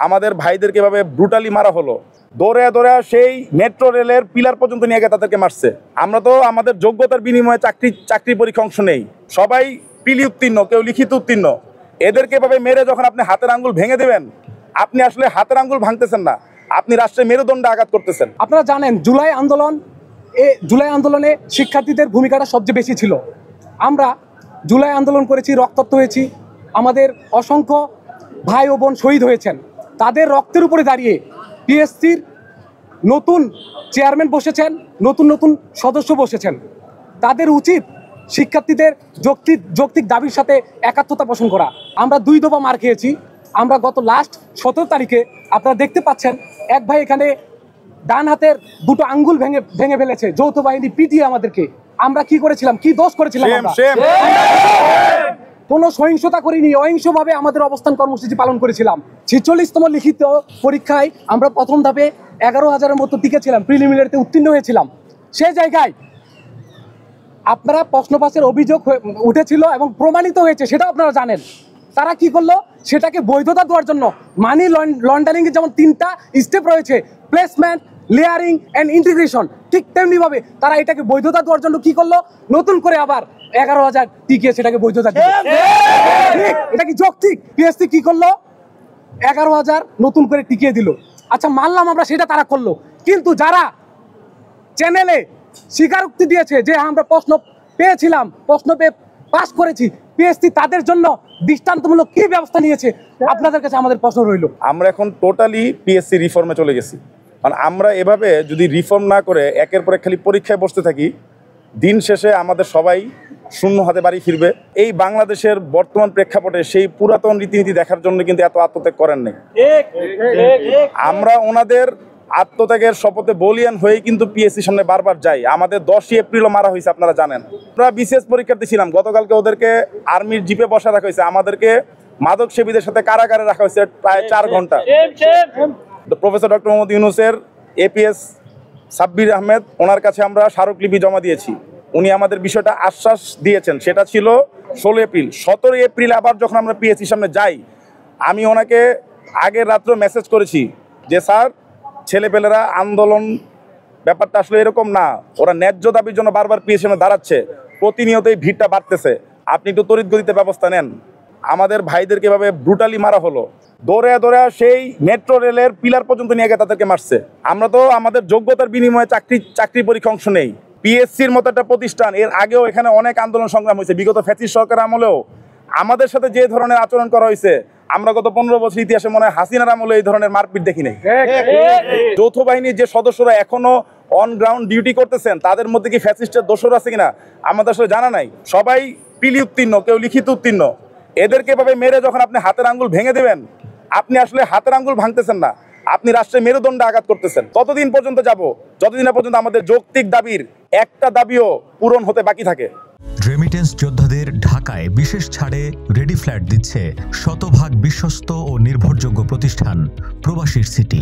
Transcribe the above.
আমাদের ভাইদেরকে এভাবে ব্রুটালি মারা হলো, দৌড়ে দৌড়ে সেই মেট্রো রেলের পিলার পর্যন্ত নিয়ে গিয়ে তাদেরকে মারছে। আমরা তো আমাদের যোগ্যতার বিনিময়ে চাকরি পরীক্ষা অংশ নেই, সবাই পিলি উত্তীর্ণ, কেউ লিখিত উত্তীর্ণ। এদেরকে এভাবে মেরে যখন আপনি হাতের আঙ্গুল ভেঙে দেবেন, আপনি আসলে হাতের আঙ্গুল ভাঙতেছেন না, আপনি রাষ্ট্রের মেরুদণ্ডে আঘাত করতেছেন। আপনারা জানেন জুলাই আন্দোলনে শিক্ষার্থীদের ভূমিকাটা সবচেয়ে বেশি ছিল। আমরা জুলাই আন্দোলন করেছি, রক্তাক্ত হয়েছি, আমাদের অসংখ্য ভাই ও বোন শহীদ হয়েছেন। তাদের রক্তের উপরে দাঁড়িয়ে পিএসসির নতুন চেয়ারম্যান বসেছেন, নতুন নতুন সদস্য বসেছেন। তাদের উচিত শিক্ষার্থীদের যৌক্তিক দাবির সাথে একাত্মতা পোষণ করা। আমরা 2 দফা মার খেয়েছি। আমরা গত লাস্ট 17 তারিখে আপনারা দেখতে পাচ্ছেন এক ভাই এখানে ডান হাতের 2টো আঙ্গুল ভেঙে ফেলেছে, যৌথ বাহিনী পিটিয়ে আমাদেরকে। আমরা কি করেছিলাম, কি দোষ করেছিলাম? কোনো সহিংসতা করিনি, অহিংসভাবে আমাদের অবস্থান কর্মসূচি পালন করেছিলাম। 46তম লিখিত পরীক্ষায় আমরা প্রথম ধাপে 11,000-এর মতো টিকেছিলাম, প্রিলিমিনারিতে উত্তীর্ণ হয়েছিলাম। সেই জায়গায় আপনারা প্রশ্নপাশের অভিযোগ উঠেছিল এবং প্রমাণিত হয়েছে, সেটাও আপনারা জানেন। তারা কি করলো, সেটাকে বৈধতা দেওয়ার জন্য মানি লন্ডারিংয়ের যেমন 3টা স্টেপ রয়েছে, প্লেসমেন্ট, লেয়ারিং অ্যান্ড ইন্টিগ্রেশন, ঠিক তেমনিভাবে তারা এটাকে বৈধতা দেওয়ার জন্য কি করলো, নতুন করে আবার 11,000 টিকিয়ে সেটাকে বৈধতা দিল। এটা কি যৌক্তিক? পিএসসি কি করলো, 11,000 নতুন করে টিকিয়ে দিল। আচ্ছা, মানলাম আমরা, সেটা তারা করলো। কিন্তু যারা চ্যানেলে স্বীকারোক্তি দিয়েছে যে আমরা প্রশ্ন পেয়েছিলাম, প্রশ্ন পেয়ে পাস করেছি, পিএসসি তাদের জন্য দৃষ্টান্তমূলক কি ব্যবস্থা নিয়েছে? আপনাদের কাছে আমাদের প্রশ্ন রইল। আমরা এখন টোটালি পিএসসি রিফর্মে চলে গেছি। কারণ আমরা এভাবে যদি রিফর্ম না করে একের পর এক খালি পরীক্ষায় বসতে থাকি, দিন শেষে আমাদের সবাই শূন্য হাতে বাড়ি ফিরবে। এই বাংলাদেশের বর্তমান প্রেক্ষাপটে সেই পুরাতন রীতিনীতি দেখার জন্য কিন্তু এত আত্মত্যাগ করেন নাই। আমরা ওনাদের আত্মত্যাগের শপথে বলিয়ান হয়ে কিন্তু পিএসসির সামনে বারবার যাই। আমাদের 10ই এপ্রিলও মারা হয়েছে, আপনারা জানেন। আমরা বিশেষ পরীক্ষার্থী ছিলাম, গতকালকে ওদেরকে আর্মির জিপে বসা রাখা হয়েছে, আমাদেরকে মাদক সেবীদের সাথে কারাগারে রাখা হয়েছে প্রায় 4 ঘন্টা। প্রফেসর ডক্টর মোহাম্মদ ইউনূসের এপিএস সাব্বির আহমেদ, ওনার কাছে আমরা স্মারকলিপি জমা দিয়েছি। উনি আমাদের বিষয়টা আশ্বাস দিয়েছেন, সেটা ছিল 16 এপ্রিল। 17 এপ্রিল আবার যখন আমরা পিএসসির সামনে যাই, আমি ওনাকে আগের রাত্রে মেসেজ করেছি যে স্যার, ছেলেপেলেরা আন্দোলন ব্যাপারটা আসলে এরকম না, ওরা ন্যায্য দাবির জন্য বারবার পিএসসির সামনে দাঁড়াচ্ছে, প্রতিনিয়তই ভিড়টা বাড়তেছে, আপনি একটু তড়িৎ গতিতে ব্যবস্থা নেন। আমাদের ভাইদেরকে এভাবে ব্রুটালি মারা হলো, দৌড়ে দৌড়ে সেই মেট্রো রেলের পিলার পর্যন্ত নিয়ে গিয়ে তাদেরকে মারছে। আমরা তো আমাদের যোগ্যতার বিনিময়ে চাকরি পরীক্ষা অংশ নেই। পিএসসির মতো একটা প্রতিষ্ঠান, এর আগেও এখানে অনেক আন্দোলন সংগ্রাম হয়েছে, বিগত ফ্যাসিস্ট সরকার আমলেও আমাদের সাথে যে ধরনের আচরণ করা হয়েছে, আমরা গত 15 বছর ইতিহাসে মনে হয় হাসিনার আমলে এই ধরনের মারপিট দেখি নাই। যৌথ বাহিনীর যে সদস্যরা এখনো অন গ্রাউন্ড ডিউটি করতেছেন, তাদের মধ্যে কি ফ্যাসিস্টের দোষর আছে কিনা আমাদের আসলে জানা নাই। সবাই পিলি উত্তীর্ণ, কেউ লিখিত উত্তীর্ণ। এদেরকে এভাবে মেরে যখন আপনি হাতের আঙ্গুল ভেঙে দেবেন, আপনি আসলে হাতের আঙ্গুল ভাঙতেছেন না, আপনি রাষ্ট্রের মেরুদণ্ডে আঘাত করতেছেন। ততদিন পর্যন্ত যাব যতদিন পর্যন্ত আমাদের যৌক্তিক দাবির একটা দাবিও পূরণ হতে বাকি থাকে। রেমিটেন্স যোদ্ধাদের ঢাকায় বিশেষ ছাড়ে রেডি ফ্ল্যাট দিচ্ছে শতভাগ বিশ্বস্ত ও নির্ভরযোগ্য প্রতিষ্ঠান প্রবাসীর সিটি।